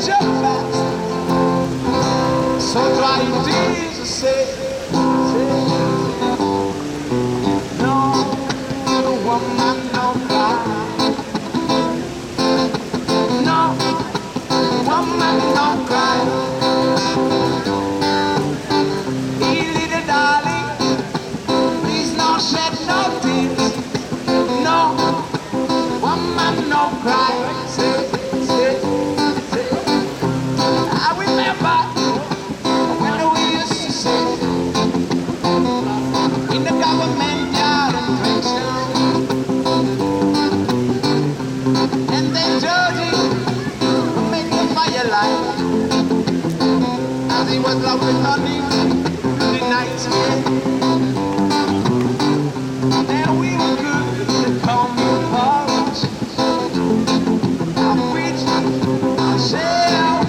jump fast. So dry your tears and say, no, woman, no cry. No, woman, no cry. Hey, little darling, please no shed no tears. No, woman, no cry. Say, I remember when we used to sit in the government yard and drink down, and then Georgie would make the firelight as he was love returning to the night. Then we were good to come porridge. I preached, I said,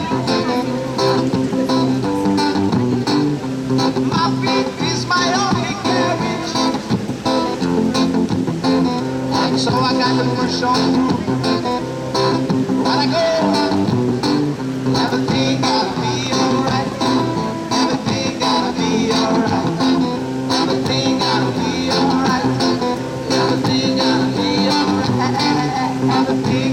my feet is my only carriage, and so I got to push on through. When I go, everything gotta be alright. Everything gotta be alright. Everything gotta be alright. Everything gotta be alright. Everything